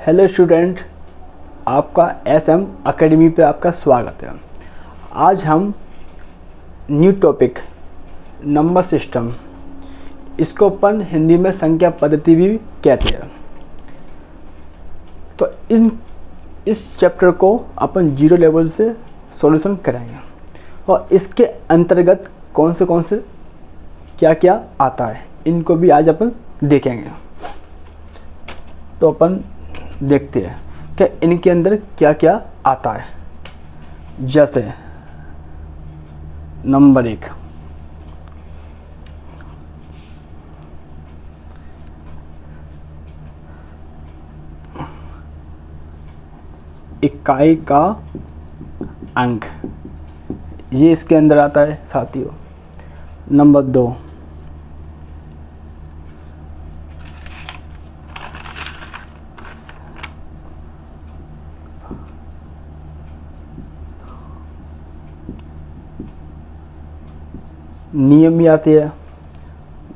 Hello student, आपका SM academy पे आपका स्वागत है। आज हम न्यू टॉपिक नंबर सिस्टम, इसको अपन हिंदी में संख्या पद्धति भी कहते हैं। तो इस चैप्टर को अपन जीरो लेवल से सॉल्यूशन कराएंगे और इसके अंतर्गत कौन से क्या क्या आता है इनको भी आज अपन देखेंगे। तो अपन देखते हैं कि इनके अंदर क्या क्या आता है। जैसे नंबर 1, इकाई का अंक, ये इसके अंदर आता है साथियों। नंबर 2, नियम भी आते हैं।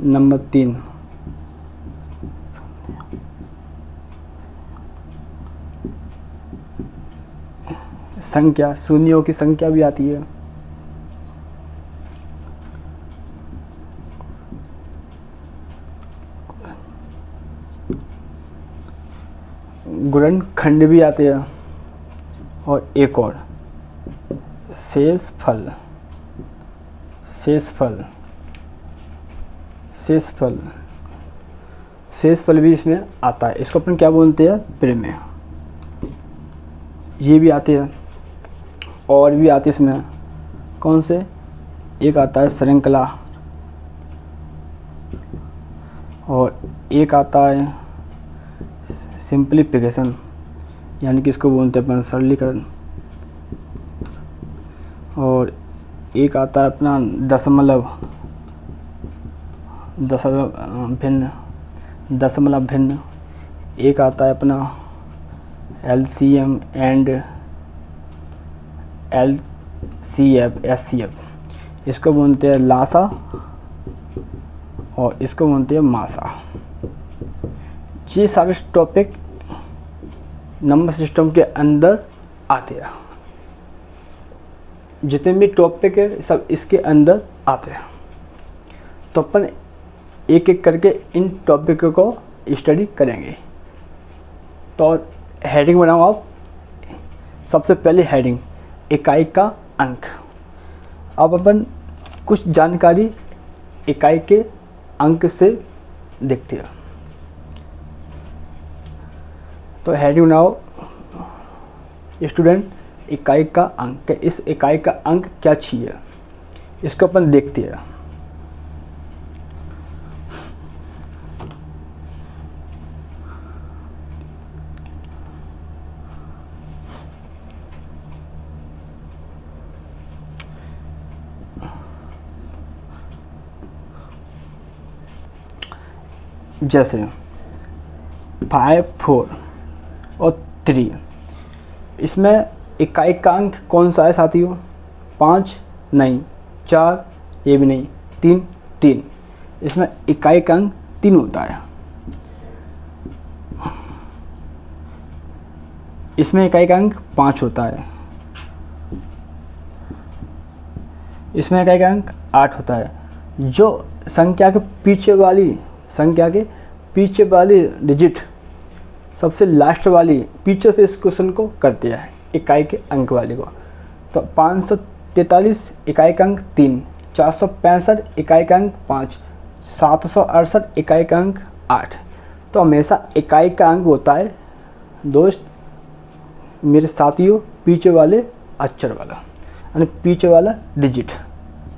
नंबर 3, संख्या, शून्यों की संख्या भी आती है। गुणनखंड भी आते हैं। और एक और शेषफल भी इसमें आता है। इसको अपन क्या बोलते हैं? प्रमेय। ये भी आते हैं और भी आते इसमें। कौन से? एक आता है श्रृंखला और एक आता है सिंप्लीफिकेशन, यानी कि इसको बोलते हैं अपन सरलीकरण। और एक आता है अपना दशमलव भिन्न। एक आता है अपना LCM एंड SCF, इसको बोलते हैं लासा और इसको बोलते हैं मासा। ये सारे टॉपिक नंबर सिस्टम के अंदर आते हैं। जितने भी टॉपिक है सब इसके अंदर आते हैं। तो अपन एक एक करके इन टॉपिक को स्टडी करेंगे। तो हेडिंग बनाओ आप। सबसे पहले हेडिंग, इकाई का अंक। अब अपन कुछ जानकारी इकाई के अंक से देखते हैं। तो हेडिंग बनाओ स्टूडेंट, इकाई का अंक। इस इकाई का अंक क्या चाहिए इसको अपन देखते हैं। जैसे 5, 4 और 3, इसमें इकाई का अंक कौन सा है साथियों? 5 नहीं, 4 ये भी नहीं, 3। इसमें इकाई का अंक 3 होता है। इसमें इकाई का अंक 5 होता है। इसमें इकाई का अंक 8 होता है। जो संख्या के पीछे वाली डिजिट, सबसे लास्ट वाली पीछे से इस क्वेश्चन को करते हैं इकाई के अंक वाले को। तो 543 इकाई का अंक 3, 465 इकाई का अंक 5, 768 इकाई का अंक 8। तो हमेशा इकाई का अंक होता है दोस्त मेरे साथियों पीछे वाले अक्षर वाला, यानी पीछे वाला डिजिट,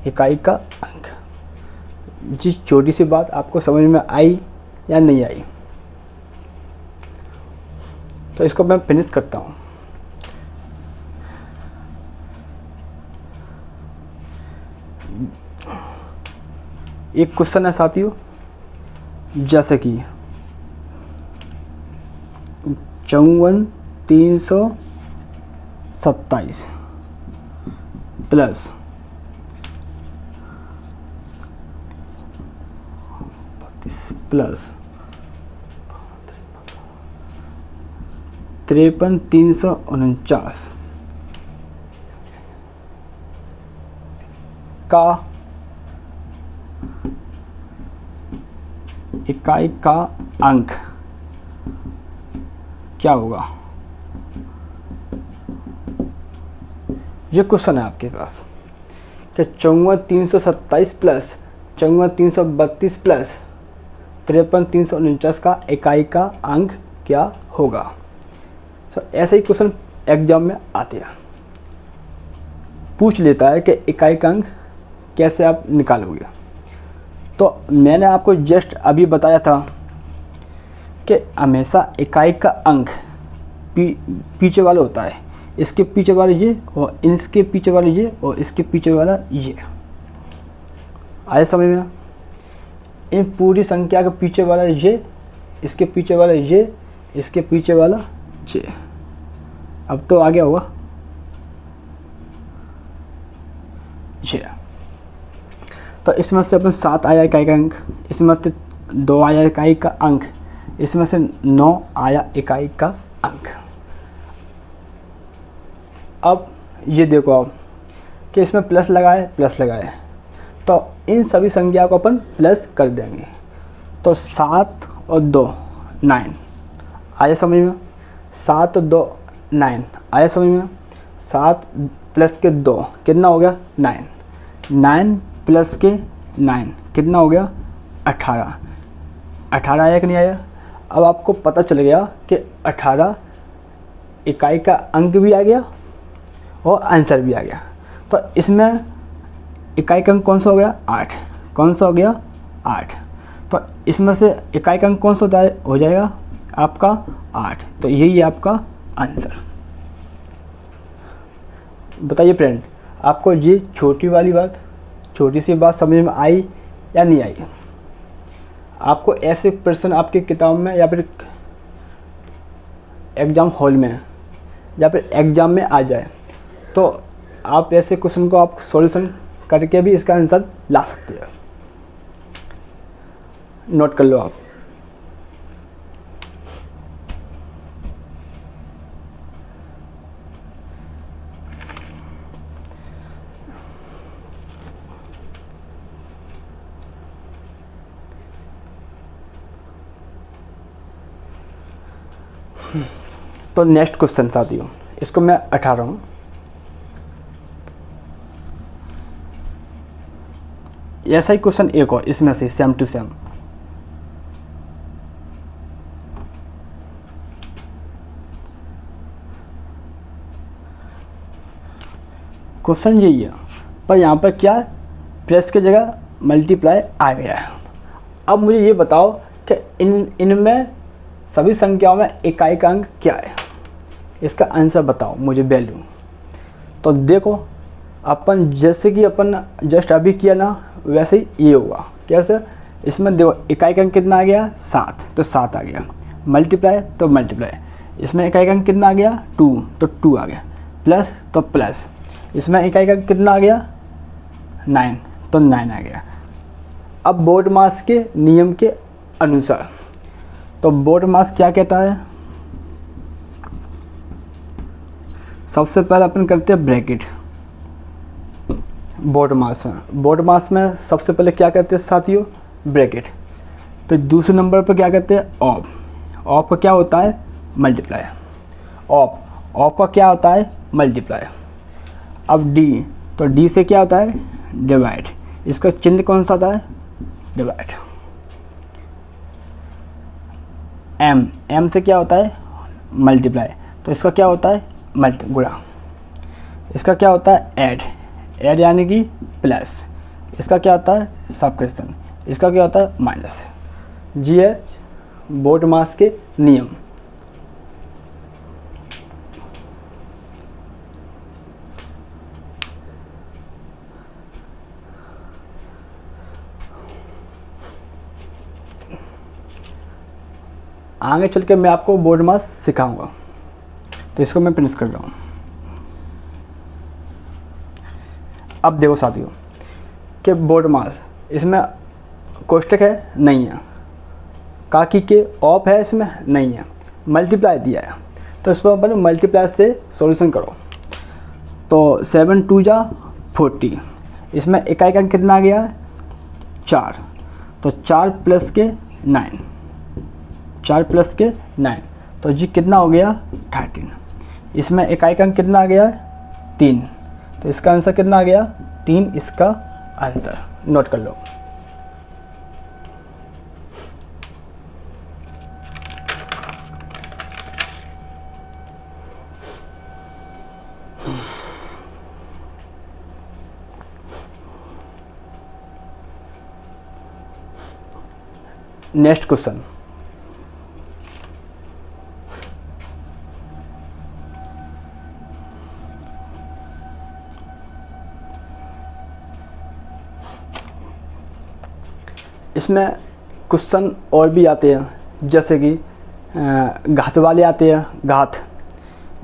इकाई का अंक। जिस छोटी सी बात आपको समझ में आई या नहीं आई, तो इसको मैं फिनिश करता हूँ। एक क्वेश्चन है साथियों, जैसे कि 54,327 प्लस 32 प्लस 53,349 का इकाई का अंक क्या होगा? ये क्वेश्चन है आपके पास कि 54,327 प्लस 54,332 प्लस 53,349 का इकाई का अंक क्या होगा? तो ऐसे ही क्वेश्चन एग्जाम में आते हैं, पूछ लेता है कि इकाई का अंक कैसे आप निकालोगे। तो मैंने आपको जस्ट अभी बताया था कि हमेशा इकाई का अंक पीछे वाला होता है, इसके पीछे वाला ये और इसके पीछे वाला ये और इसके पीछे वाला ये। आया समझ में? इन पूरी संख्या के पीछे वाला ये, इसके पीछे वाला ये, इसके पीछे वाला ये। अब तो आ गया होगा ये। तो इसमें से अपन 7 आया इकाई का अंक, इसमें से 2 आया इकाई का अंक, इसमें से 9 आया इकाई का अंक। अब ये देखो आप कि इसमें प्लस लगाए, तो इन सभी संख्या को अपन प्लस कर देंगे। तो 7 और 2 9 आया समझ में? 7 और 2 9 आया समझ में? 7 प्लस के 2 कितना हो गया? 9। 9 प्लस के 9 कितना हो गया? 18। 18 आया कि नहीं आया? अब आपको पता चल गया कि 18 इकाई का अंक भी आ गया और आंसर भी आ गया। तो इसमें इकाई का अंक कौन सा हो गया? 8। कौन सा हो गया? 8। तो इसमें से इकाई का अंक कौन सा हो जाएगा आपका? 8। तो यही है आपका आंसर। बताइए फ्रेंड, आपको ये छोटी सी बात समझ में आई या नहीं आई? आपको ऐसे प्रश्न आपकी किताब में या फिर एग्ज़ाम हॉल में या फिर एग्ज़ाम में आ जाए तो आप ऐसे क्वेश्चन को आप सॉल्यूशन करके भी इसका आंसर ला सकते हैं। नोट कर लो आप। तो नेक्स्ट क्वेश्चन साथियों, इसको मैं 18 हूँ। ऐसा ही क्वेश्चन एक और इसमें से सेम टू सेम। क्वेश्चन यही है, पर यहाँ पर क्या प्लस की जगह मल्टीप्लाई आ गया है। अब मुझे ये बताओ कि इनमें सभी संख्याओं में इकाई का अंक क्या है? इसका आंसर बताओ मुझे, वैल्यू। तो देखो अपन जैसे कि अपन जस्ट अभी किया ना, वैसे ही ये होगा। कैसे? इसमें देखो इकाई का अंक कितना आ गया? 7, तो 7 आ गया। मल्टीप्लाई तो मल्टीप्लाई। इसमें इकाई का अंक कितना आ गया? 2, तो 2 आ गया। प्लस तो प्लस। इसमें इकाई का अंक कितना आ गया? 9, तो 9 आ गया। अब बोर्ड मास के नियम के अनुसार, तो बोर्ड मास क्या कहता है? सबसे पहले अपन करते हैं ब्रैकेट बोर्ड मास में सबसे पहले क्या करते हैं साथियों? ब्रैकेट। फिर दूसरे नंबर पर क्या कहते हैं? ऑफ का क्या होता है? मल्टीप्लाई। ऑफ का क्या होता है? मल्टीप्लाई। अब डी, तो डी से क्या होता है? डिवाइड। इसका चिन्ह कौन सा होता है? डिवाइड। एम से क्या होता है? मल्टीप्लाई। तो इसका क्या होता है? गुणा। इसका क्या होता है? ऐड यानी कि प्लस। इसका क्या होता है? सबट्रैक्शन। इसका क्या होता है? माइनस। जी है बोर्ड मास के नियम। आगे चल के मैं आपको बोर्ड मास सिखाऊंगा, तो इसको मैं फिनिश कर रहा हूँ। अब देखो साथियों कि बोर्ड मास, इसमें कोष्टक है? नहीं है। काकी के ऑफ है? इसमें नहीं है। मल्टीप्लाई दिया है, तो इसको अपन मल्टीप्लाई से सॉल्यूशन करो। तो 7 2 जा 40, इसमें इकाई का कितना आ गया 4, तो 4 प्लस के 9, 4 प्लस के 9, तो जी कितना हो गया 13। इसमें इकाई का कितना आ गया 3, तो इसका आंसर कितना आ गया 3, इसका आंसर नोट कर लो। नेक्स्ट क्वेश्चन, इसमें क्वेश्चन और भी आते हैं, जैसे कि घात वाले आते हैं, घात,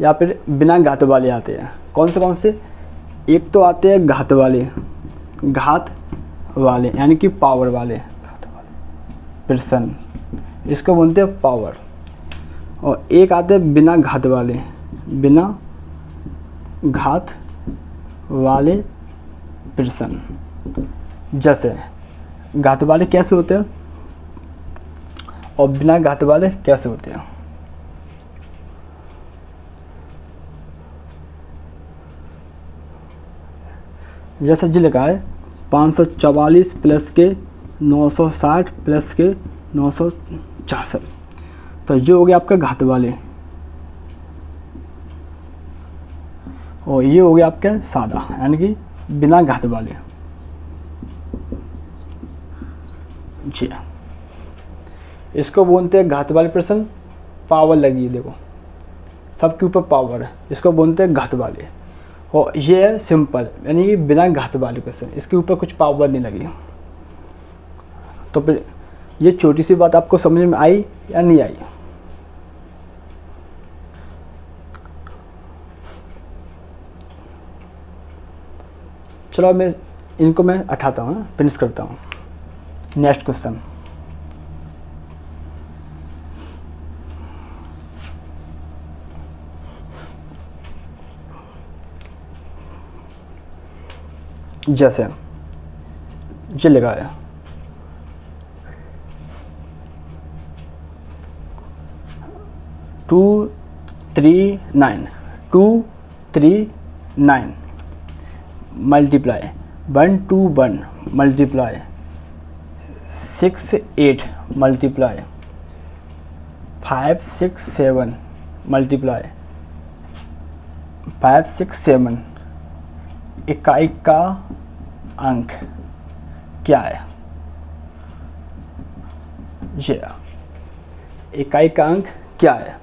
या फिर बिना घात वाले आते हैं। कौन से? एक तो आते हैं घात वाले यानी कि पावर वाले, पर्सन, इसको बोलते हैं पावर। और एक आते हैं बिना घात वाले पर्सन। जैसे घात वाले कैसे होते हैं और बिना घात वाले कैसे होते हैं? जैसे जी लिखा है 544 प्लस के 960 प्लस के 966, तो ये हो गया आपका घात वाले, और ये हो गया आपका सादा यानी कि बिना घात वाले। जी, इसको बोलते हैं घात वाले प्रश्न। पावर लगी है, देखो सबके ऊपर पावर है, इसको बोलते हैं घात वाले। और ये है सिंपल यानी कि बिना घात वाले क्वेश्चन, इसके ऊपर कुछ पावर नहीं लगी। तो फिर ये छोटी सी बात आपको समझ में आई या नहीं आई? चलो इनको मैं हटाता हूँ, फिनिश करता हूँ। नेक्स्ट क्वेश्चन, जैसे ये लिखा है 239 मल्टीप्लाई 121 मल्टीप्लाई 68 मल्टीप्लाई 567 मल्टीप्लाई 567, इकाई का अंक क्या है? ये इकाई का अंक क्या है?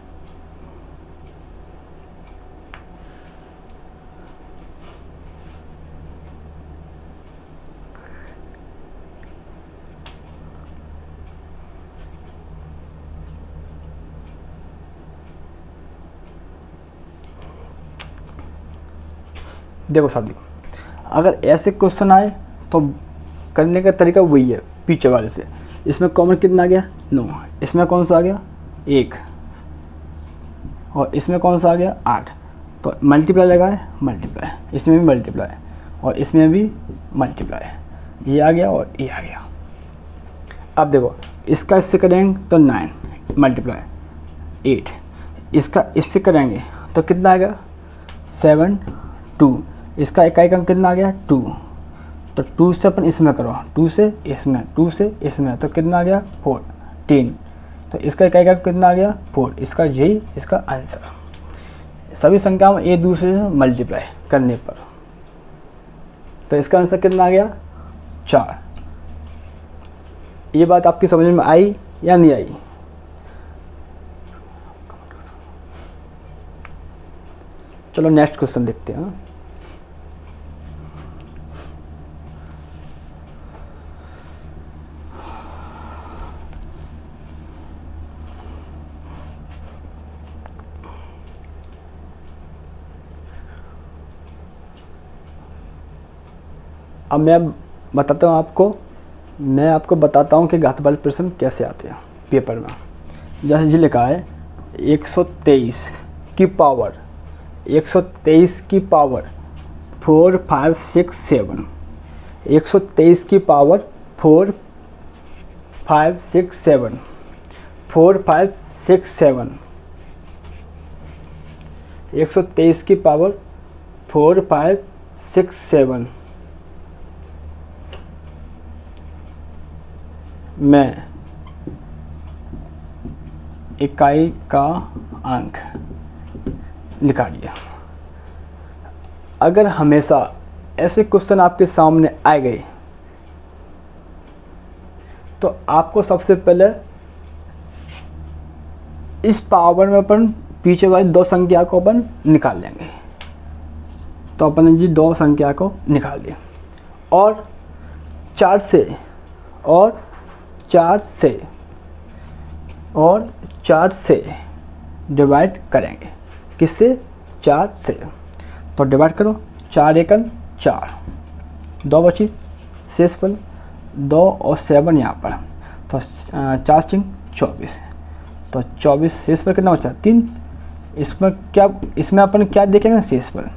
देखो साथियों, अगर ऐसे क्वेश्चन आए तो करने का तरीका वही है पीछे वाले से। इसमें कॉमन कितना आ गया 9, इसमें कौन सा आ गया 1, और इसमें कौन सा आ गया 8, तो मल्टीप्लाई लगाए, मल्टीप्लाई, इसमें भी मल्टीप्लाई और इसमें भी मल्टीप्लाई, ये आ गया और ये आ गया। अब देखो इसका इससे करेंगे तो 9 मल्टीप्लाई 8, इसका इससे करेंगे तो कितना आएगा 7 2, इसका इकाई का कितना आ गया 2, तो 2 से अपन इसमें करो, 2 से इसमें, 2 से इसमें, तो कितना आ गया 14, तो इसका इकाई का कितना आ गया 4, इसका यही इसका आंसर। सभी संख्याओं में एक दूसरे से मल्टीप्लाई करने पर, तो इसका आंसर कितना आ गया 4। ये बात आपकी समझ में आई या नहीं आई? चलो नेक्स्ट क्वेश्चन देखते हैं। अब मैं आपको बताता हूँ कि घात वाले प्रश्न कैसे आते हैं पेपर में। जैसे जी लिखा है 123 की पावर 123 की पावर 4 5 6 7, 123 की पावर 4 5 6 7, 4 5 6 7, 123 की पावर 4 5 6 7 में इकाई का अंक निकालिए। अगर हमेशा ऐसे क्वेश्चन आपके सामने आए गए तो आपको सबसे पहले इस पावर में अपन पीछे वाली दो संख्या को अपन निकाल लेंगे। तो अपन जी दो संख्या को निकाल दिए और 4 से डिवाइड करेंगे। किससे? 4 से। तो डिवाइड करो, 4 एकन 4, 2 बची शेषफल 2 और 7 यहाँ पर, तो 4 चिंग 24, तो 24 शेषफल कितना बचा? 3। इसमें अपन क्या देखेंगे? शेषफल।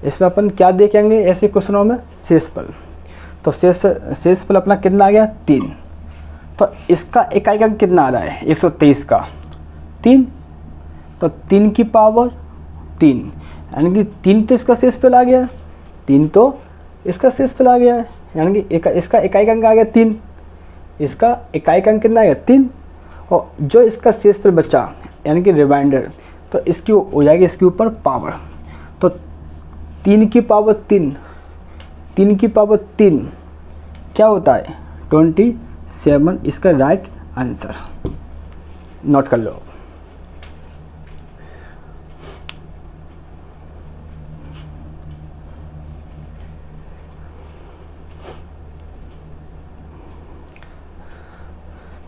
इसमें अपन क्या देखेंगे ऐसे क्वेश्चनों में? शेषफल। तो शेषफल अपना कितना आ गया? 3। तो इसका इकाई अंक कितना आ रहा है? 123 का 3, तो 3 की पावर 3, यानी कि 3 तो इसका शेषफल आ गया, 3 तो इसका शेषफल आ गया है, यानी कि इसका इकाई अंक आ गया 3। इसका इकाई अंक कितना आ गया? 3। और जो इसका शेषफल बचा यानी कि रिमाइंडर, तो इसकी हो जाएगी इसके ऊपर पावर। तो 3 की पावर 3, 3 की पावर 3 क्या होता है? 27 इसका राइट आंसर। नोट कर लो।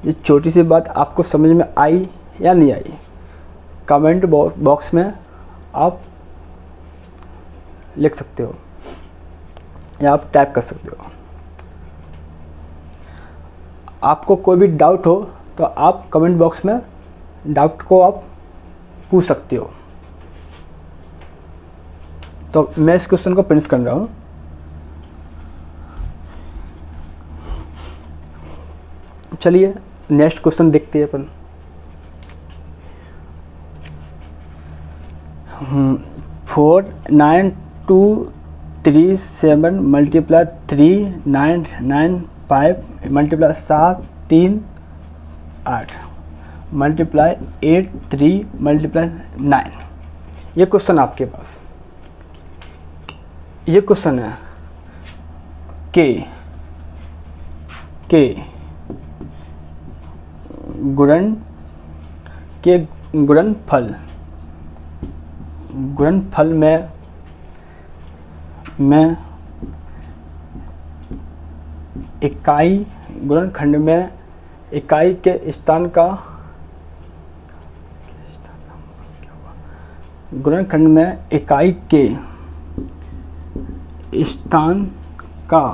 ये छोटी सी बात आपको समझ में आई या नहीं आई? कमेंट बॉक्स में आप लिख सकते हो या आप टाइप कर सकते हो। आपको कोई भी डाउट हो तो आप कमेंट बॉक्स में डाउट को आप पूछ सकते हो। तो मैं इस क्वेश्चन को फिनिश कर रहा हूँ। चलिए नेक्स्ट क्वेश्चन देखते हैं अपन। 4 9 2 3 7 मल्टीप्लाई 3 9 9 5 मल्टीप्लाई 7 3 8 मल्टीप्लाई 8 3 मल्टीप्लाई 9। ये क्वेश्चन आपके पास, ये क्वेश्चन है के गुणनफल में इकाई गुणनखंड में इकाई के स्थान का गुणनखंड में इकाई के स्थान का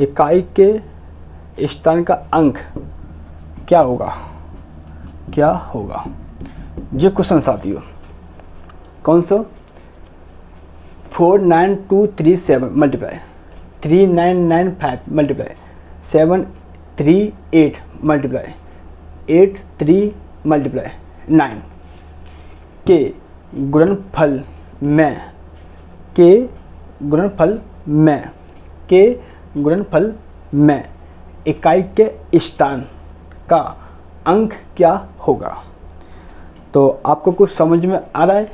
इकाई के स्थान का अंक क्या होगा? ये क्वेश्चन साथियों कौन सा? 4 9 2 3 7 मल्टीप्लाई 3 9 9 5 मल्टीप्लाई 7 3 8 मल्टीप्लाई 8 3 मल्टीप्लाई 9 के गुणनफल में इकाई के स्थान का अंक क्या होगा? तो आपको कुछ समझ में आ रहा है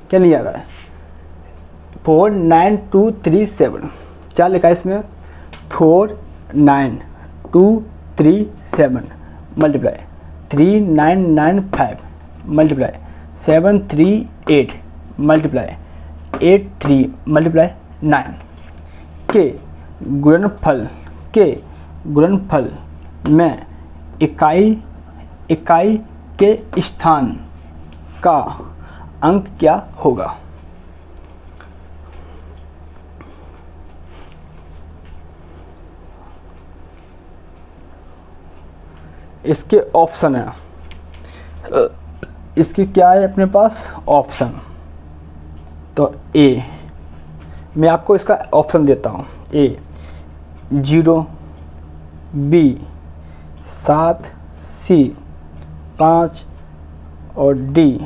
क्या नहीं आ रहा है? 4 9 2 3 7 क्या लिखा है इसमें? 4 9 2 3 7 मल्टीप्लाई 3 9 9 5 मल्टीप्लाई 7 3 8 मल्टीप्लाई 8 3 मल्टीप्लाई 9 के गुणनफल में इकाई के स्थान का अंक क्या होगा? इसके ऑप्शन है, इसकी क्या है अपने पास ऑप्शन। तो ए, मैं आपको इसका ऑप्शन देता हूँ। ए 0, बी 7, सी 5 और डी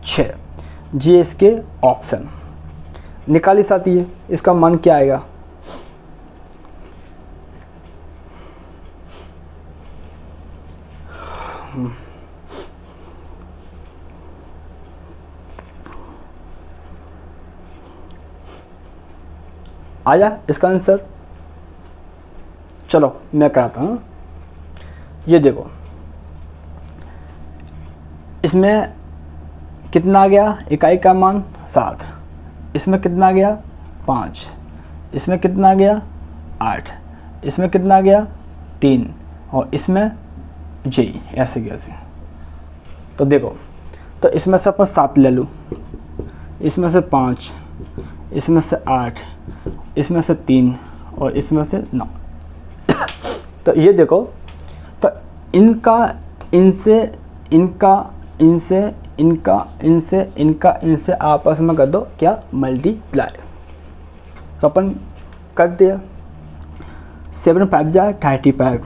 6। ये इसके ऑप्शन निकाली साथी है। इसका मान क्या आएगा? आया इसका आंसर? चलो मैं कराता हूँ। ये देखो, इसमें कितना आ गया? इकाई का मान 7, इसमें कितना आ गया? 5, इसमें कितना आ गया? 8, इसमें कितना आ गया? 3, और इसमें जी ऐसे कैसे। तो देखो, तो इसमें से अपन 7 ले लूँ, इसमें से 5, इसमें से 8, इसमें से 3 और इसमें से 9। तो ये देखो, तो इनका इनसे इनका इनसे इनका इनसे इनका इनसे आपस में कर दो क्या? मल्टीप्लाई। तो अपन कर दिया। 7 5 जा 35।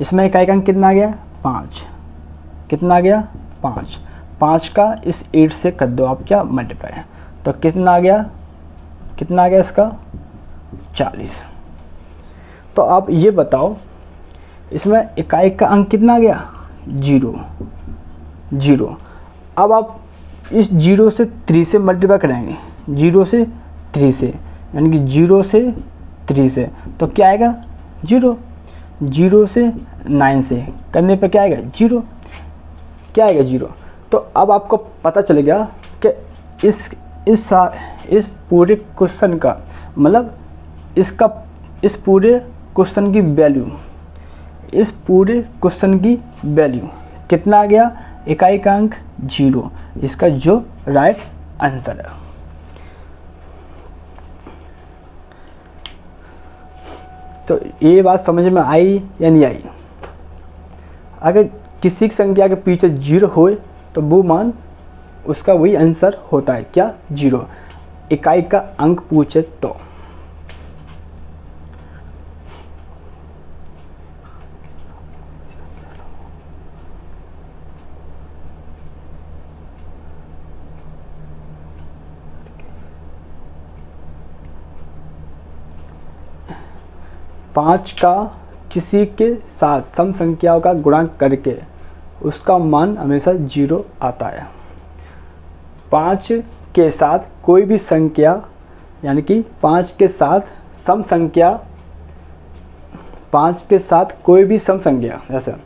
इसमें इकाई का अंक कितना आ गया? 5। कितना आ गया? 5। 5 का इस 8 से कर दो आप क्या? मल्टीप्लाई। तो कितना आ गया? कितना आ गया इसका? 40। तो आप ये बताओ, इसमें इकाई का अंक कितना आ गया? 0 0। अब आप इस 0 से 3 से मल्टीप्लाई कराएंगे, 0 से 3 से, यानी कि 0 से 3 से, तो क्या आएगा? 0। 0 से 9 से करने पर क्या आएगा? 0। क्या आएगा? 0। तो अब आपको पता चल गया कि इस पूरे क्वेश्चन का मतलब इस पूरे क्वेश्चन की वैल्यू, इस पूरे क्वेश्चन की वैल्यू कितना आ गया? इकाई का अंक 0। इसका जो राइट आंसर है। तो ये बात समझ में आई या नहीं आई? अगर किसी की संख्या के पीछे 0 होए तो वो मान उसका वही आंसर होता है क्या? 0। इकाई का अंक पूछे तो। पाँच का किसी के साथ सम संख्याओं का गुणा करके उसका मान हमेशा 0 आता है। 5 के साथ कोई भी संख्या, यानी कि 5 के साथ सम संख्या, 5 के साथ कोई भी सम संख्या, ऐसा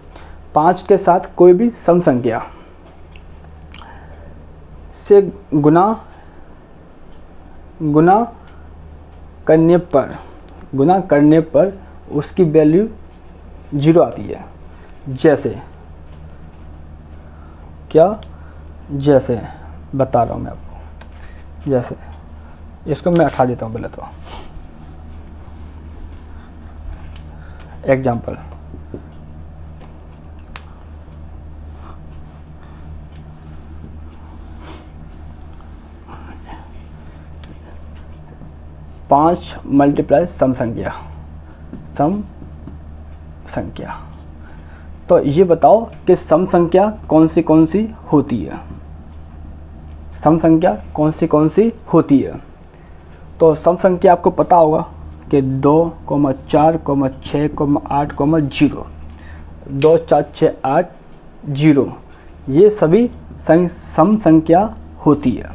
5 के साथ कोई भी सम संख्या से गुणा करने पर उसकी वैल्यू 0 आती है। जैसे क्या? जैसे बता रहा हूँ मैं आपको। जैसे इसको मैं हटा देता हूँ पहले तो। एग्जाम्पल, पाँच मल्टीप्लाई सम संख्या। तो ये बताओ कि सम संख्या कौन सी होती है? सम संख्या कौन सी होती है? तो सम संख्या आपको पता होगा कि 2, 4, 6, 8, 0, 2, 4, 6, 8, 0, ये सभी सम संख्या होती है।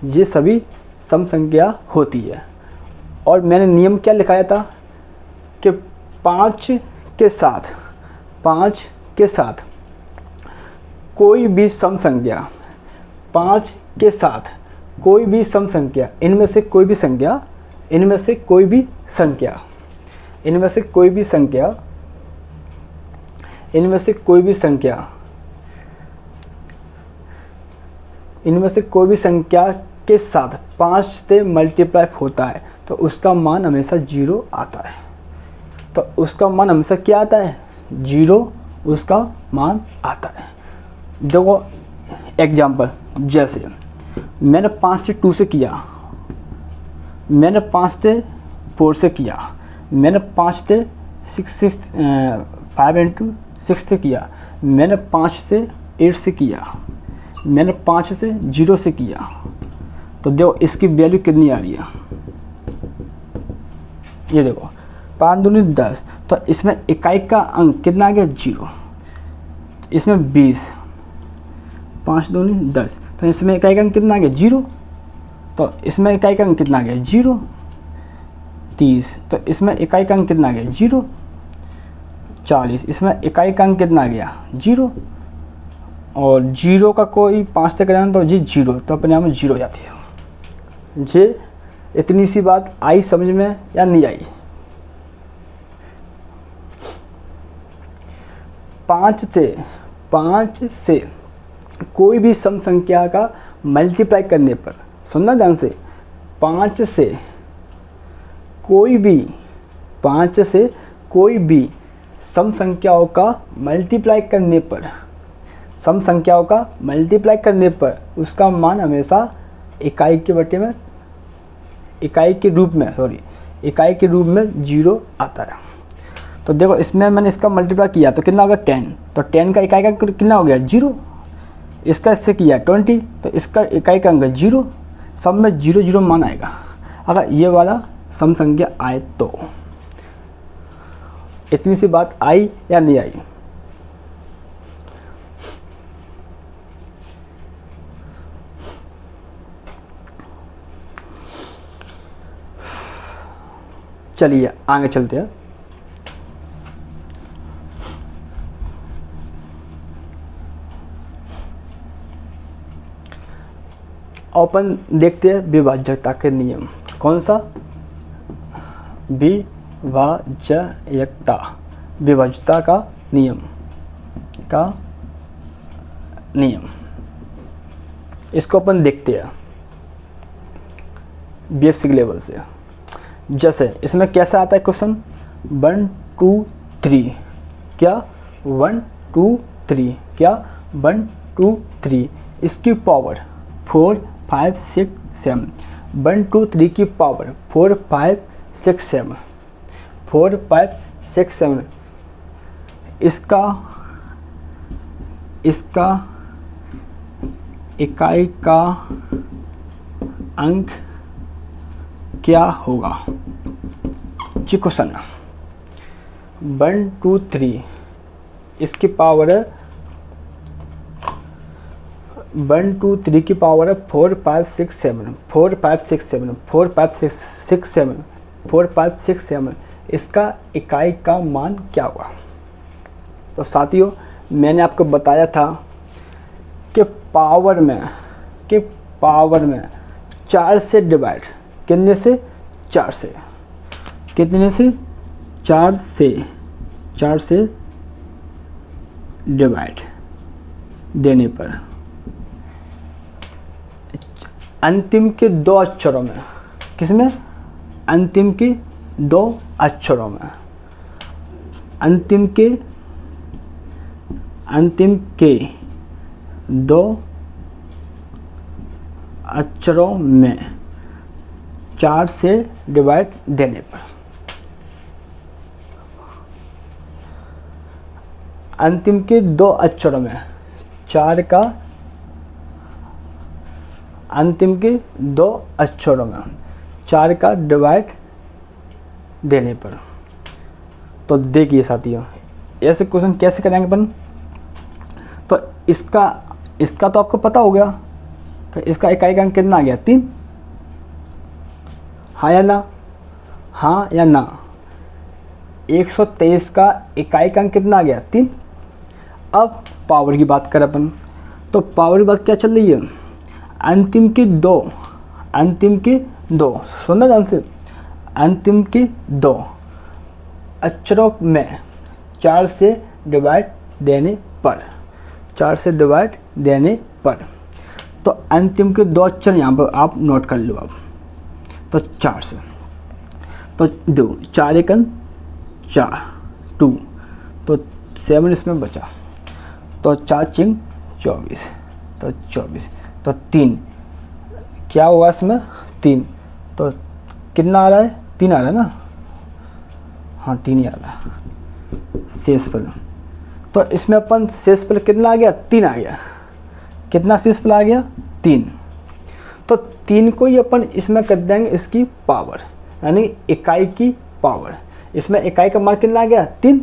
ये सभी सम संख्या होती है। और मैंने नियम क्या लिखाया था कि 5 के साथ कोई भी सम संख्या, 5 के साथ कोई भी सम संख्या, इनमें से कोई भी संख्या के साथ 5 से मल्टीप्लाई होता है तो उसका मान हमेशा 0 आता है। तो उसका मान हमेशा क्या आता है? 0 उसका मान आता है। देखो एग्जाम्पल, जैसे मैंने 5 से 2 से किया, मैंने 5 से 4 से किया, मैंने 5 से 5 इंटू 6 से किया, मैंने 5 से 8 से किया, मैंने 5 से 0 से किया। तो देखो इसकी वैल्यू कितनी आ रही है, ये देखो 5 दूनी 10। तो इसमें इकाई का अंक कितना आ गया 0, इसमें 20, 5 दूनी 10। तो इसमें इकाई का अंक कितना आ गया 0, तो इसमें इकाई का अंक कितना आ गया 0, 30। तो इसमें इकाई का अंक कितना आ गया 0, 40। इसमें इकाई का अंक कितना आ गया 0, और 0 का कोई 5 तक रहना तो जी 0, तो अपने आप में 0 हो जाती है। जे इतनी सी बात आई समझ में या नहीं आई? 5 से कोई भी सम संख्या का मल्टीप्लाई करने पर, सुनना ध्यान से, 5 से कोई भी सम संख्याओं का मल्टीप्लाई करने पर उसका मान हमेशा इकाई के रूप में 0 आता है। तो देखो इसमें मैंने इसका मल्टीप्लाई किया तो कितना होगा 10, तो 10 का इकाई का कितना हो गया 0, इसका इससे किया 20, तो इसका इकाई का अंक 0, सब में 0 0 मान आएगा अगर ये वाला सम संख्या आए तो। इतनी सी बात आई या नहीं आई? चलिए आगे चलते हैं। अपन देखते हैं विभाज्यता के नियम। कौन सा? विभाज्यता का नियम इसको अपन देखते हैं बेसिक लेवल से। जैसे इसमें कैसा आता है क्वेश्चन, 1 2 3 क्या 1 2 3 क्या 1 2 3, इसकी पावर 4 5 6 7, 1 2 3 की पावर 4 5 6 7, 4 5 6 7। इसका इकाई का अंक क्या होगा? जी क्वेश्चन 1 2 3 इसकी पावर है 1 2 3 की पावर है 4 5 6 7, 4 5 6 7, 4 5 6 7, 4 5 6 7। इसका इकाई का मान क्या होगा? तो साथियों मैंने आपको बताया था कि पावर में 4 से डिवाइड, कितने से 4 से, कितने से 4 से डिवाइड देने पर अंतिम के 2 अक्षरों में, किसमें? अंतिम के 2 अक्षरों में, अंतिम के 2 अक्षरों में 4 से डिवाइड देने पर अंतिम के 2 अक्षरों में 4 का, अंतिम के 2 अक्षरों में 4 का डिवाइड देने पर। तो देखिए साथियों ऐसे क्वेश्चन कैसे करेंगे अपन। तो इसका तो आपको पता हो गया कि इसका इकाई का अंक कितना आ गया 3, हाँ या ना? हाँ या ना? 123 का इकाई का अंक कितना आ गया 3। अब पावर की बात करें अपन, तो पावर की बात क्या चल रही है? अंतिम के 2 सुनना ध्यान से, अंतिम के 2 अक्षरों में 4 से डिवाइड देने पर, 4 से डिवाइड देने पर, तो अंतिम के 2 अक्षर यहाँ पर आप नोट कर लो। अब तो 4 से, तो 2 4 1 4 2, तो 7 इसमें बचा, तो 4 चिंग 24, तो 24, तो 3 क्या होगा इसमें 3, तो कितना आ रहा है 3 आ रहा है ना, हाँ 3 ही आ रहा है शेषफल। तो इसमें अपन शेषफल कितना आ गया 3 आ गया, कितना शेषफल आ गया 3, तो 3 को ही अपन इसमें कर देंगे इसकी पावर, यानी इकाई की पावर। इसमें इकाई का मान कितना आ गया 3,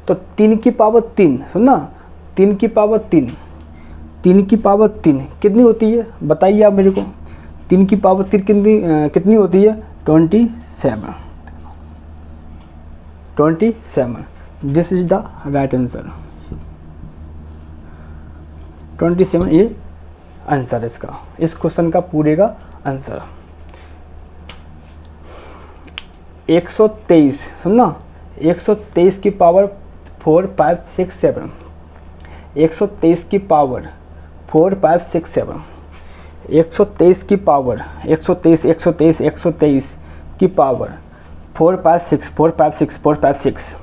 तो 3 की पावर 3, सुनना 3 की पावर 3, 3 की पावर 3 कितनी होती है बताइए आप मेरे को, 3 की पावर 3 कितनी होती है 27, 27, this is the right answer, 27 ये आंसर इसका, इस क्वेश्चन का पूरे का आंसर। 123 सुनना, 123 की पावर 4 5 6 7, 123 की पावर 4 5 6 7, 123 की पावर 123 123 123 की पावर 4 5 6 4 5 6 4 5 6,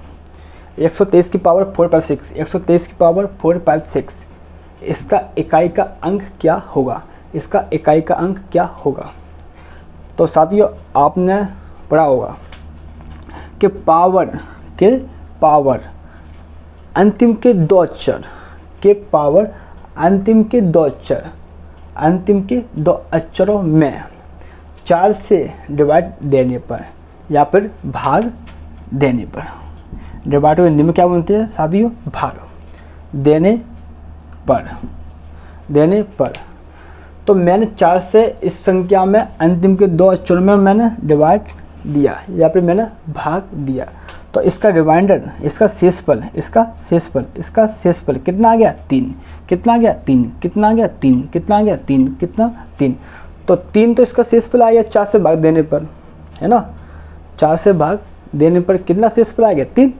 123 की पावर 4 5 6, 123 की पावर 4 5 6, इसका इकाई का अंक क्या होगा, इसका इकाई का अंक क्या होगा। तो साथियों आपने पढ़ा होगा कि पावर अंतिम के 2 अक्षर के पावर अंतिम के 2 अक्षर, अंतिम के 2 अक्षरों में 4 से डिवाइड देने पर या फिर भाग देने पर, डिवाइड को हिंदी में क्या बोलते हैं साथियों भाग देने पर, तो मैंने 4 से इस संख्या में अंतिम के 2 अक्षरों में मैंने डिवाइड दिया या फिर मैंने भाग दिया, तो इसका रिमाइंडर इसका शेषफल कितना आ गया 3, कितना आ गया 3, कितना आ गया 3, कितना आ गया 3, कितना 3, तो 3 तो इसका शेषफल आ गया 4 से भाग देने पर, है ना, 4 से भाग देने पर कितना शेषफल आ गया 3।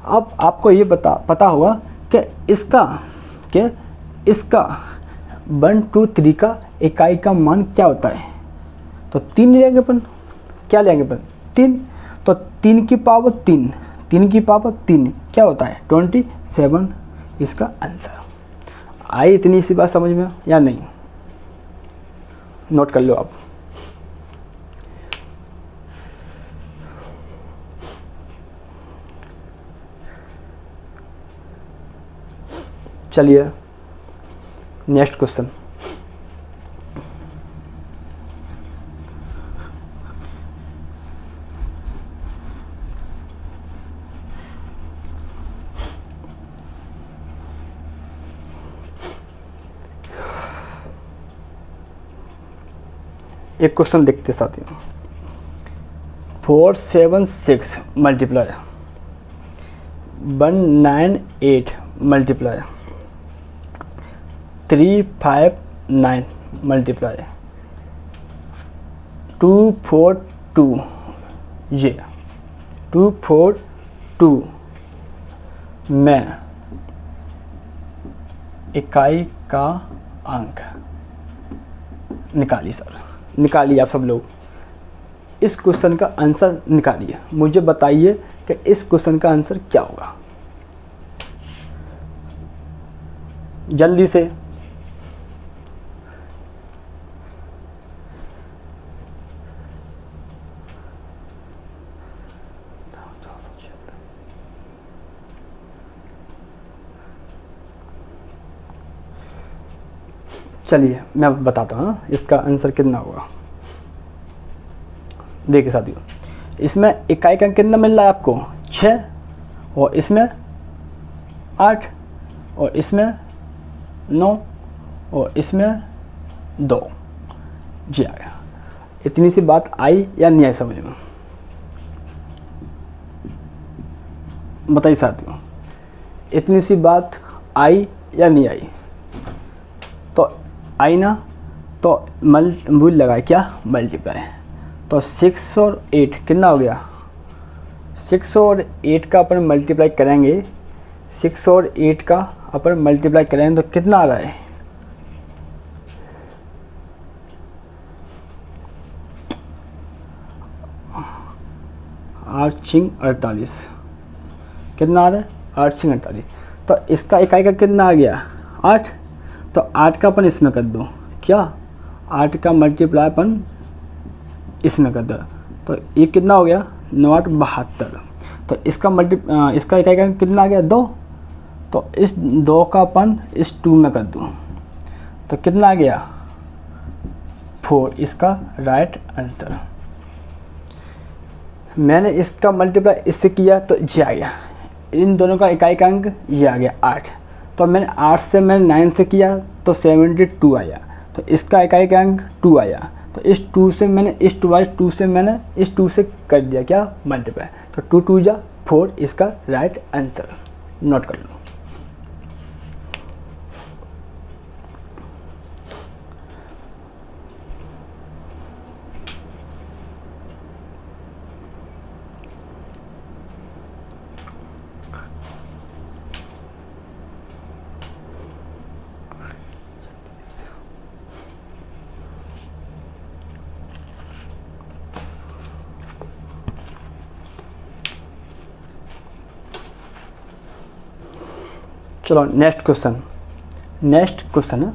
अब आपको ये पता होगा कि इसका 1 2 3 का इकाई का मान क्या होता है, तो 3 लेंगे अपन, क्या लेंगे अपन 3, तो 3 की पावर 3, 3 की पावर 3 क्या होता है 27, इसका आंसर। आई इतनी सी बात समझ में या नहीं, नोट कर लो आप। चलिए नेक्स्ट क्वेश्चन, एक क्वेश्चन देखते साथियों, 476 मल्टीप्लाई 198 मल्टीप्लाई 359 मल्टीप्लाई 242, ये 242 में इकाई का अंक निकालिए सर, निकालिए आप सब लोग, इस क्वेश्चन का आंसर निकालिए, मुझे बताइए कि इस क्वेश्चन का आंसर क्या होगा जल्दी से। चलिए मैं बताता हूँ इसका आंसर कितना होगा। देखिए साथियों, इसमें इकाई का कितना मिल रहा है आपको 6, और इसमें 8, और इसमें 9, और इसमें 2, जी आ गया। इतनी सी बात आई या नहीं आई समझ में, बताइए साथियों, इतनी सी बात आई या नहीं आई, तो आई ना, तो मूल लगाए क्या मल्टीप्लाई, तो 6 और 8 कितना हो गया, 6 और 8 का अपन मल्टीप्लाई करेंगे, 6 और 8 का अपन मल्टीप्लाई करेंगे तो कितना आ रहा है, आठ 48, कितना आ रहा है 8 48, तो इसका इकाई का कितना आ गया 8, तो 8 का अपन इसमें कर दो, क्या 8 का मल्टीप्लाई अपन इसमें कर दो, तो ये कितना हो गया 9 8 72। तो इसका इकाई का कितना आ गया 2, तो इस 2 का अपन इस 2 में कर दूँ तो कितना आ गया 4, इसका राइट आंसर। मैंने इसका मल्टीप्लाई इससे किया तो ये आ गया, इन दोनों का इकाई का अंक ये आ गया 8, तो मैंने 8 से मैंने 9 से किया तो 72 आया, तो इसका इकाई का अंक 2 आया, तो इस 2 से मैंने इस 2 से मैंने इस 2 से कर दिया क्या मल्टीप्लाई, तो 2 2 जा 4, इसका राइट आंसर। नोट कर लो। चलो नेक्स्ट क्वेश्चन है,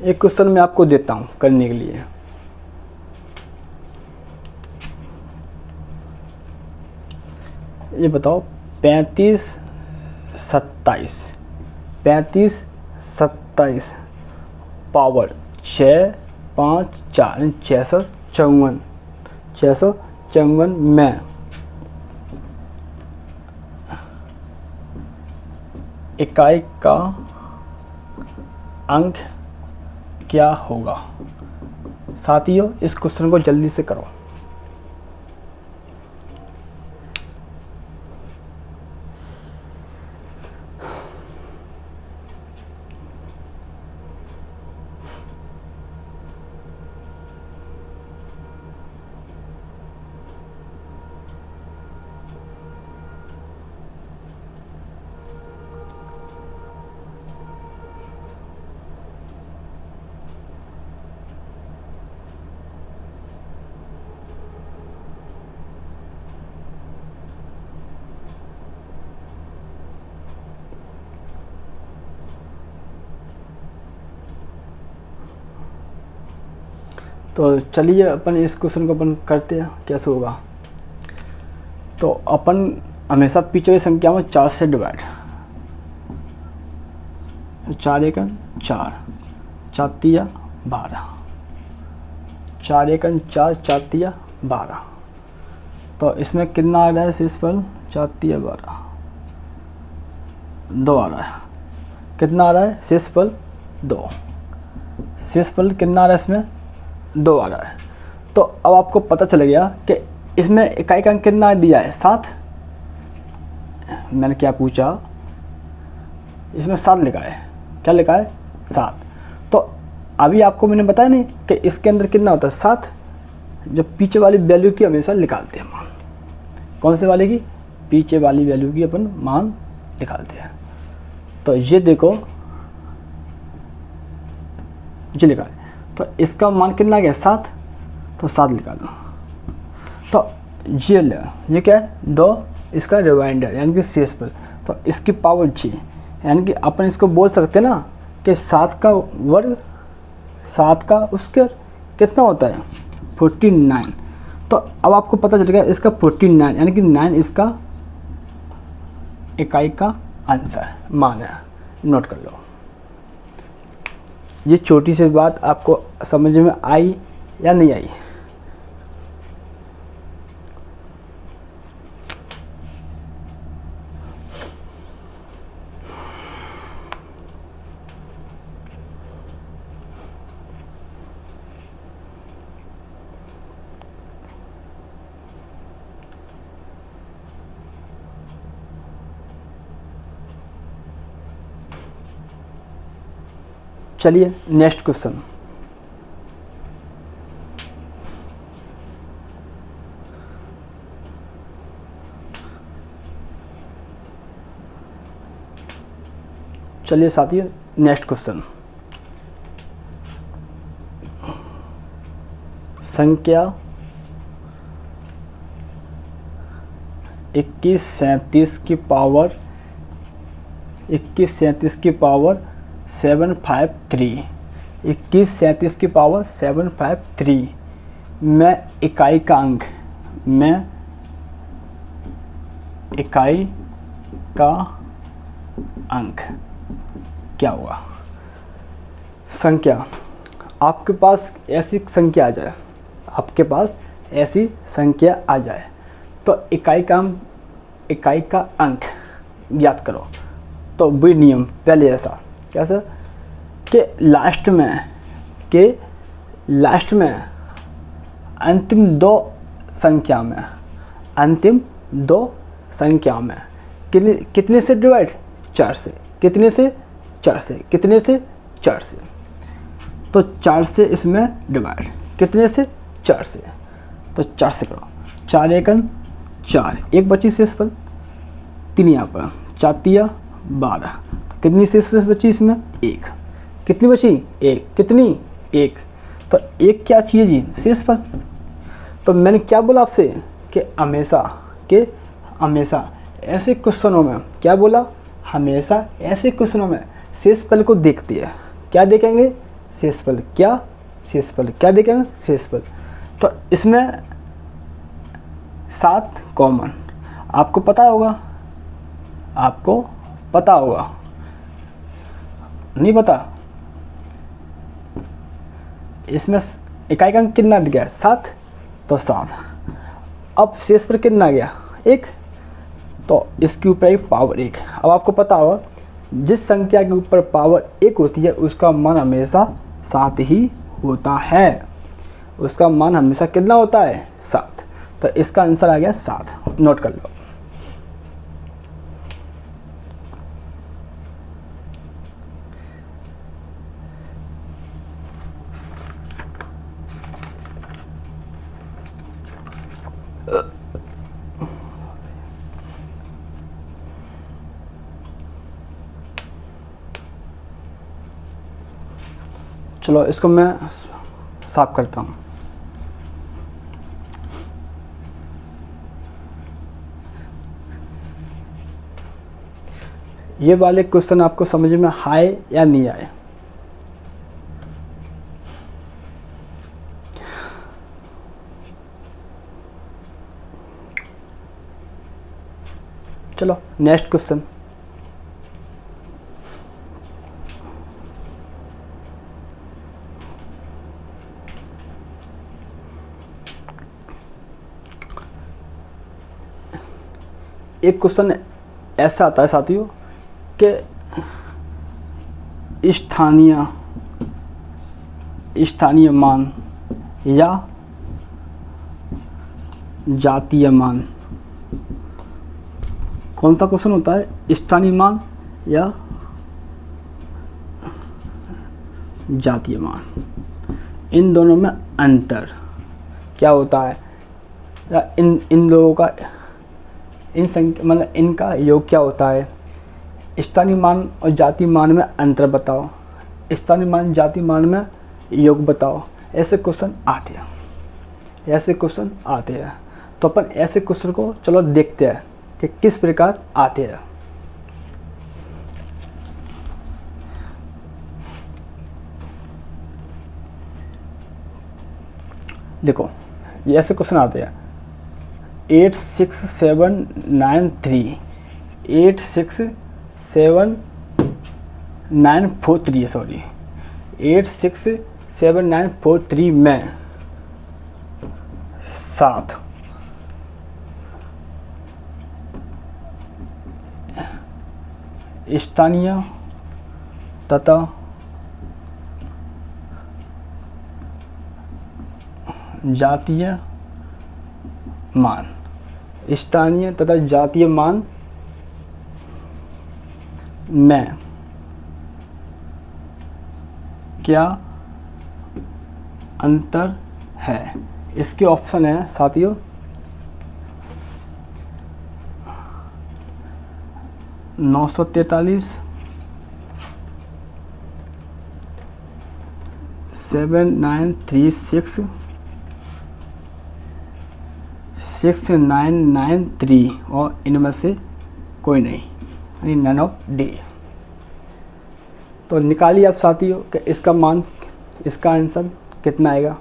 एक क्वेश्चन मैं आपको देता हूं करने के लिए। ये बताओ 35 27 पावर 6 5 4 654 में इकाई का अंक क्या होगा। साथियों इस क्वेश्चन को जल्दी से करो। तो चलिए अपन इस क्वेश्चन को अपन करते हैं कैसे होगा। तो अपन हमेशा पीछे की संख्या में 4 से डिवाइड, 4 1 4 4 3 12, 4 1 4 4 3 12, तो इसमें कितना आ रहा है शेषफल 4 3 12 2 आ रहा है। कितना आ रहा है शेषफल 2, शेषफल कितना आ रहा है इसमें 2 आ रहा है। तो अब आपको पता चल गया कि इसमें इकाई का अंक कितना दिया है 7। मैंने क्या पूछा, इसमें 7 लिखा है, क्या लिखा है 7। तो अभी आपको मैंने बताया नहीं कि इसके अंदर कितना होता है 7। जब पीछे वाली वैल्यू की हमेशा निकालते हैं मान, कौन से वाले की, पीछे वाली वैल्यू की अपन मान निकालते हैं। तो ये देखो ये लिखा है, तो इसका मान कितना गया 7, तो 7 निकालो। तो ये क्या है 2, इसका रिमाइंडर यानी कि शेषफल, तो इसकी पावर 6, यानी कि अपन इसको बोल सकते हैं ना कि 7 का वर्ग 7 का उसके कितना होता है 49। तो अब आपको पता चल गया इसका 49 यानी कि 9 इसका इकाई का आंसर मान है। नोट कर लो। ये छोटी सी बात आपको समझ में आई या नहीं आई। चलिए नेक्स्ट क्वेश्चन। चलिए साथियों नेक्स्ट क्वेश्चन, संख्या 2137 की पावर 2137 की पावर 753, 2137 की पावर 753 में इकाई का अंक, में इकाई का अंक क्या होगा? संख्या, आपके पास ऐसी संख्या आ जाए, आपके पास ऐसी संख्या आ जाए तो इकाई का अंक ज्ञात करो। तो वही नियम पहले ऐसा कैसा कि लास्ट में अंतिम दो संख्या में कितने से डिवाइड? 4 से। कितने से? 4 से। कितने से? 4 से। तो 4 से इसमें डिवाइड, कितने से? 4 से। तो 4 से करो, 4 एकन 4, एक बची शेषफल 3 यहाँ पर, 4 तिया 12, तो कितनी शेषफल बची इसमें? 1। कितनी बची? 1। कितनी? 1। तो 1 क्या चाहिए जी? शेषफल। तो मैंने क्या बोला आपसे कि हमेशा ऐसे क्वेश्चनों में क्या बोला? हमेशा ऐसे क्वेश्चनों में शेषफल को देखते हैं। क्या देखेंगे? शेषफल। क्या? शेषफल। क्या देखेंगे? शेषफल। तो इसमें 7 कॉमन, आपको पता होगा, नहीं पता? इसमें इकाई का अंक कितना दिया? 7। तो 7। अब शेषफल कितना गया? 1। तो इसके ऊपर एक पावर 1। अब आपको पता होगा जिस संख्या के ऊपर पावर 1 होती है उसका मान हमेशा 7 ही होता है। उसका मान हमेशा कितना होता है? 7। तो इसका आंसर आ गया 7। नोट कर लो। चलो इसको मैं साफ करता हूँ। ये वाले क्वेश्चन आपको समझ में आए या नहीं आए? चलो नेक्स्ट क्वेश्चन। एक क्वेश्चन ऐसा आता है साथियों कि स्थानीय मान या जातीय मान। कौन सा क्वेश्चन होता है? स्थानीय मान या जातीय मान। इन दोनों में अंतर क्या होता है, या इन लोगों का इन संख्या मतलब इनका योग क्या होता है? स्थानीय मान और जातीय मान में अंतर बताओ, स्थानीय मान जातीय मान में योग बताओ। ऐसे क्वेश्चन आते हैं। तो अपन ऐसे क्वेश्चन को चलो देखते हैं कि किस प्रकार आते हैं। देखो ये ऐसे क्वेश्चन आते हैं 86793 86793 सॉरी 86793 में 7 स्थानीय तथा जातीय मान, स्थानीय तथा जातीय मान में क्या अंतर है? इसके ऑप्शन है साथियों 943, 7936, 6993 और इनमें से कोई नहीं, यानी नन ऑफ डी। तो निकालिए आप साथियों कि इसका मान, इसका आंसर कितना आएगा।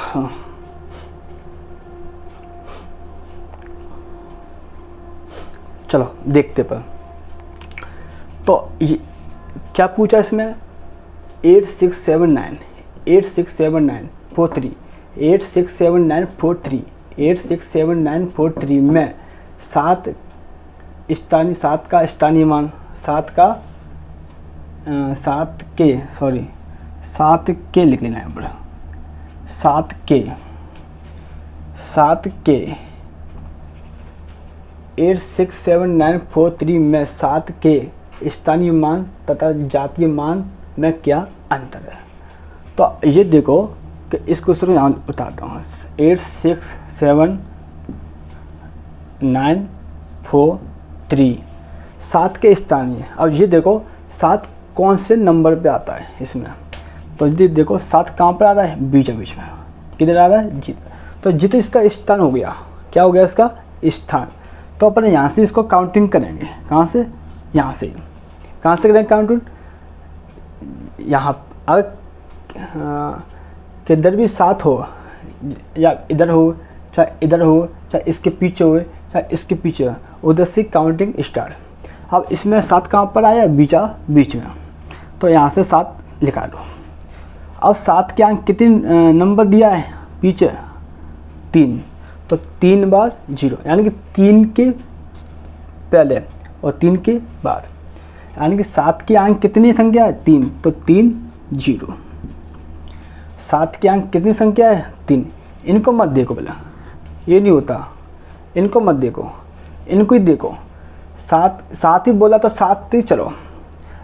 हाँ, चलो देखते पर। तो ये क्या पूछा इसमें, 8679 867943 867943 867943 में सात का स्थानीय मान, सात के लिख लेना है बड़ा, सात के 867943 में सात के स्थानीय मान तथा जातीय मान में क्या अंतर है। तो ये देखो कि इस क्वेश्चन को यहाँ उतारता हूँ, 867943 सात के स्थानीय। अब ये देखो सात कौन से नंबर पे आता है इसमें, तो ये देखो सात कहाँ पर आ रहा है, बीच में, किधर आ रहा है, जित। तो जित इसका स्थान हो गया, क्या हो गया इसका स्थान। तो अपन यहाँ से इसको काउंटिंग करेंगे, कहाँ से, यहाँ से, कहाँ से करेंगे काउंटिंग, यहाँ अगर किधर भी सात हो, या इधर हो, चाहे इधर हो, चाहे इसके पीछे हो, चाहे इसके पीछे हो, उधर से काउंटिंग स्टार्ट। अब इसमें सात कहाँ पर आया, बीच में, तो यहाँ से सात लिखा लो। अब सात के अंक कितने नंबर दिया है पीछे, 3, तो 3 बार 0, यानी कि 3 के पहले और 3 के बाद, यानी कि 7 के अंक कितनी संख्या है, 3, तो 3 0। 7 के अंक कितनी संख्या है, 3। इनको मत देखो भला, ये नहीं होता, इनको मत देखो, इनको ही देखो। 7 ही बोला तो 7 ही चलो।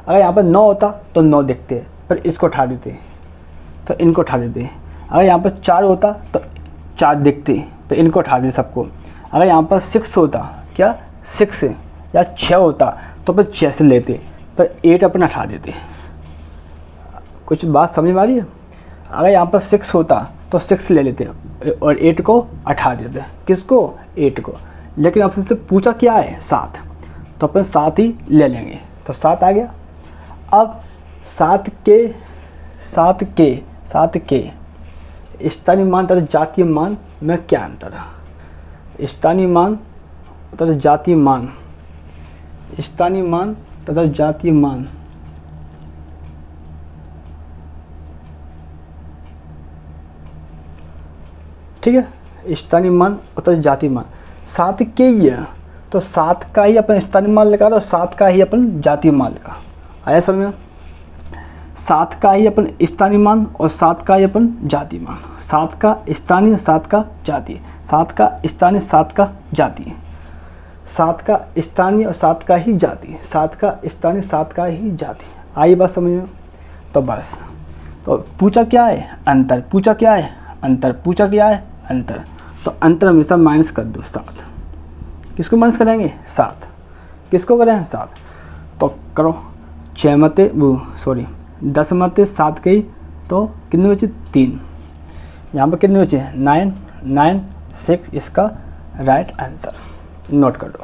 अगर यहाँ पर 9 होता तो 9 देखते, पर इसको उठा देते, तो इनको उठा देते। अगर यहाँ पर 4 होता तो 4 देखते, तो इनको उठा देते सबको। अगर यहाँ पर 6 होता, क्या 6 या 6 होता तो फिर 6 से लेते, पर 8 अपना उठा देते। कुछ बात समझ में आ रही है। अगर यहाँ पर 6 होता तो 6 ले लेते और 8 को उठा देते, किसको, 8 को। लेकिन अब से पूछा क्या है, 7, तो अपन 7 ही ले लेंगे, तो 7 आ गया। अब 7 के स्थानीय मान तथा जातीय मान में क्या अंतर है। स्थानीय मान तथा जातीय मान, स्थानीय मान तथा जातीय मान, ठीक है, स्थानीय मान तथा जातीय मान। 7 के ही है तो 7 का ही अपन स्थानीय मान लगा और 7 का ही अपन जातीय मान लगा। आया समझ में। 7 का ही अपन स्थानीय मान और 7 का ही अपन जातीय मान। 7 का स्थानीय, 7 का जातीय, 7 का स्थानीय, 7 का जातीय, 7 का स्थानीय और 7 का ही जातीय, 7 का स्थानीय, 7 का ही जातीय। आई बात समझ में। तो बस, तो पूछा क्या है, अंतर। पूछा क्या है, अंतर। पूछा क्या है, अंतर। तो अंतर हमेशा माइनस कर दो, 7। किसको माइनस करेंगे, 7। किसको करें, 7। तो करो 6 मते 10 मते 7 गई, तो कितने बचे, 3। यहाँ पर कितने बचे, 9, 9, 6 इसका राइट आंसर। नोट कर दो।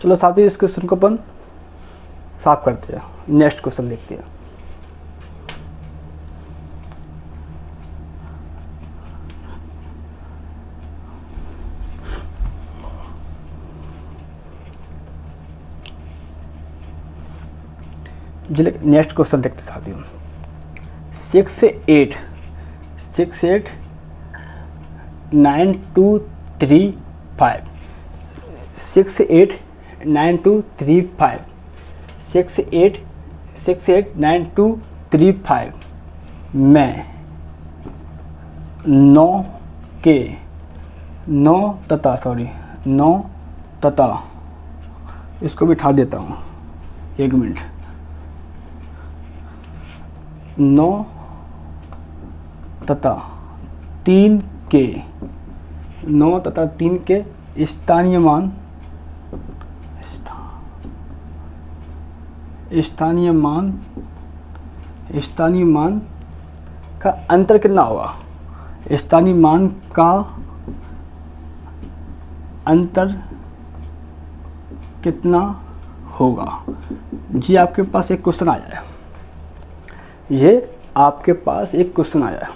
चलो साथियों, इस क्वेश्चन को अपन साफ करते हैं। नेक्स्ट क्वेश्चन देखते हैं। नेक्स्ट क्वेश्चन देखते हैं साथियों। 6 से 8 9235 689235 689235 में 9 तथा इसको बिठा देता हूँ, 1 मिनट। 9 तथा 3 के स्थानीय मान का अंतर कितना होगा? स्थानीय मान का अंतर कितना होगा? जी आपके पास एक क्वेश्चन आया है, ये आपके पास एक क्वेश्चन आया है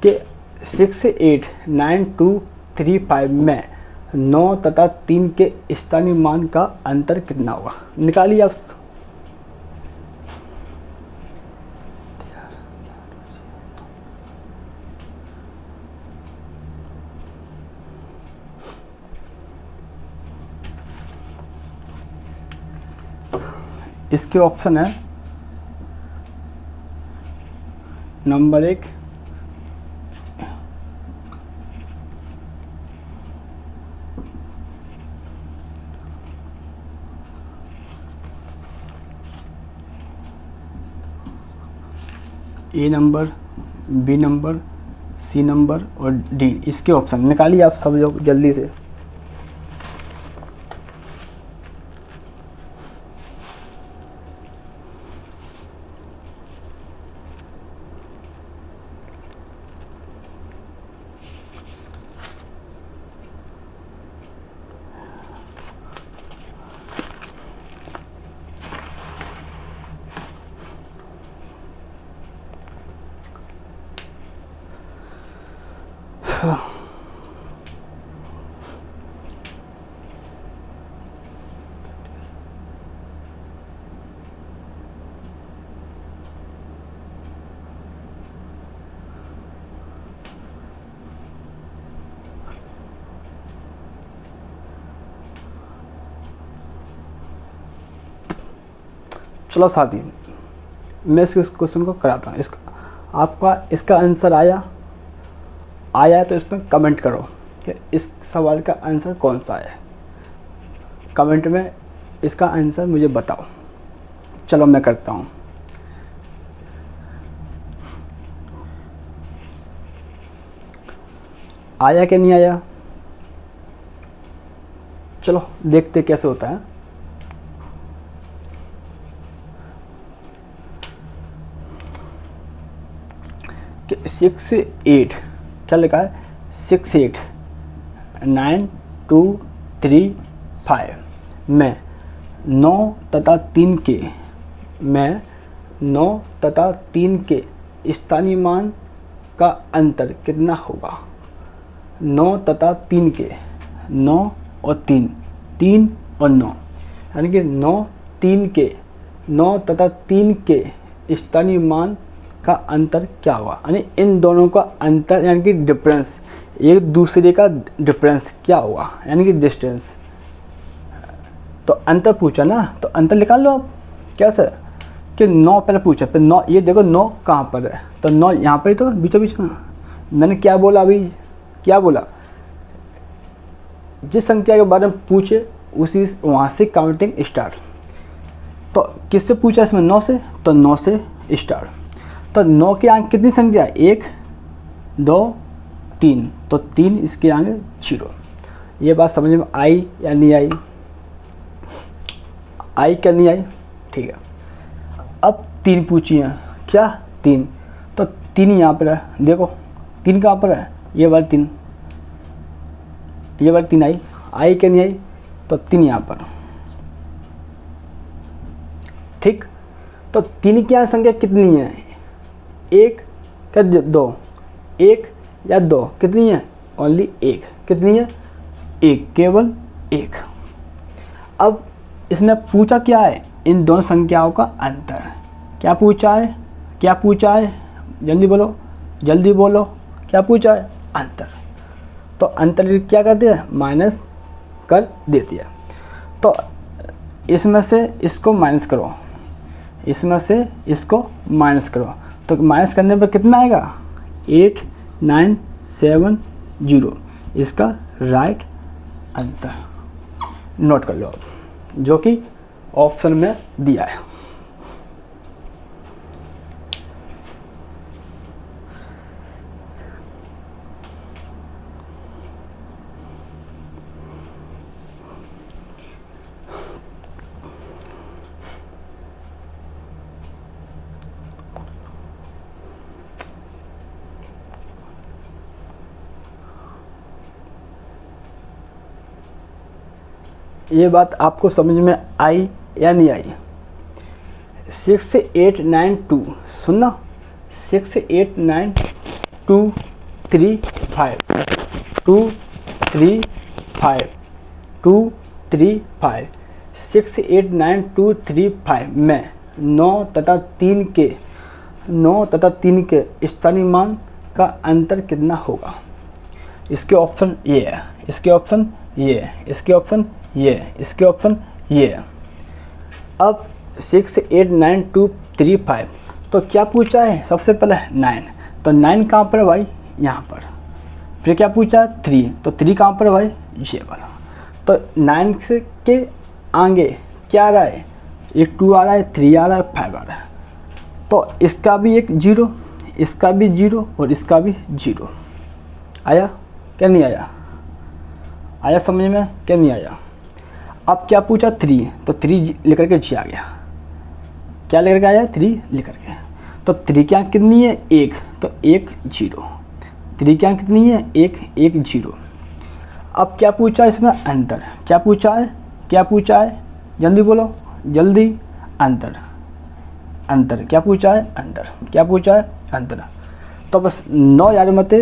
कि 689235 में 9 तथा 3 के स्थानीय मान का अंतर कितना होगा? निकालिए आप। इसके ऑप्शन है number 1 A number, B number, C number और डी। इसके ऑप्शन निकालिए आप सब लोग जल्दी से। चलो साथी, मैं इस क्वेश्चन को कराता हूँ। इसका आंसर आया है तो इसमें कमेंट करो कि इस सवाल का आंसर कौन सा है। कमेंट में इसका आंसर मुझे बताओ। चलो मैं करता हूँ। आया कि नहीं आया? चलो देखते कैसे होता है। कि 68 क्या लिखा है? 689235 में 9 तथा 3 के स्थानीय मान का अंतर कितना होगा? 9 तथा 3 के, 9 और 3 और 9, यानी कि 9 तथा 3 के स्थानीय मान का अंतर क्या होगा? यानी इन दोनों का अंतर यानी कि डिफरेंस, एक दूसरे का डिफरेंस क्या होगा? यानी कि डिस्टेंस। तो अंतर पूछा ना, तो अंतर निकाल लो आप। कैसे? कि 9 पहले पूछा, फिर 9, ये देखो 9 कहाँ पर है, तो 9 यहाँ पर ही तो बीचों बीच में। मैंने क्या बोला अभी? क्या बोला? जिस संख्या के बारे में पूछे उसी वहाँ से काउंटिंग स्टार्ट। तो किससे पूछा इसमें? 9 से, तो 9 से स्टार्ट। तो 9 के आगे कितनी संख्या है? 1 2 3, तो 3 इसके आगे 0। ये बात समझ में आई या नहीं आई? आई क्या नहीं आई? ठीक है। अब 3 पूछी है, क्या 3, तो 3 यहाँ पर है। देखो 3 कहाँ पर है? ये वाली 3, ये वाली 3 आई क्या नहीं आई? तो 3 यहाँ पर। ठीक, तो 3 की यहाँ संख्या कितनी है? 1 क्या 2? 1 या 2? कितनी है? ओनली 1। कितनी है? 1, केवल 1। अब इसने पूछा क्या है? इन दोनों संख्याओं का अंतर। क्या पूछा है? क्या पूछा है? जल्दी बोलो, जल्दी बोलो। क्या पूछा है? अंतर। तो अंतर क्या करती है? माइनस कर देती है। तो इसमें से इसको माइनस करो, इसमें से इसको माइनस करो, तो माइनस करने पर कितना आएगा? 8970 इसका राइट आंसर नोट कर लो आप, जो कि ऑप्शन में दिया है। ये बात आपको समझ में आई या नहीं आई? 6892 सुनना, 689235 235 235 689235 में 9 तथा 3 के स्थानीय मान का अंतर कितना होगा? इसके ऑप्शन ये है, इसके ऑप्शन ये है, इसके ऑप्शन ये है, इसके ऑप्शन ये है। अब 689235 तो क्या पूछा है? सबसे पहले 9, तो 9 कहाँ पर है भाई? यहाँ पर। फिर क्या पूछा? 3, तो 3 कहाँ पर है भाई? ये वाला। तो 9 से के आगे क्या आ रहा है? एक 2 आ रहा है, 3 आ रहा है, 5 आ रहा है। तो इसका भी एक 0, इसका भी 0 और इसका भी 0। आया क्या नहीं आया? आया समझ में क्या नहीं आया? अब क्या पूछा? 3, तो 3 लेकर के जी आ गया। क्या लेकर के आया? 3 लेकर के। तो 3 की अंक कितनी है? 1, तो 1 0। 3 की अंक कितनी है? 1 1 0। अब क्या पूछा इसमें? अंतर। क्या पूछा है? क्या पूछा है? जल्दी बोलो, जल्दी। अंतर, अंतर। क्या पूछा है? अंतर। क्या पूछा है? अंतर। तो बस 9 यार मत,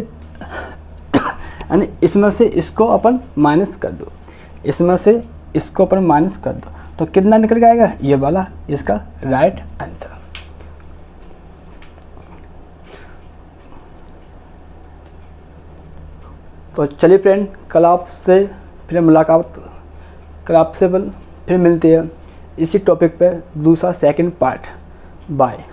यानी इसमें से इसको अपन माइनस कर दो, इसमें से इसको अपन माइनस कर दो, तो कितना निकल के आएगा? ये वाला इसका राइट आंसर। तो चलिए फ्रेंड, कल आपसे फिर मुलाकात, कल आपसे फिर मिलते हैं इसी टॉपिक पे दूसरा सेकंड पार्ट। बाय।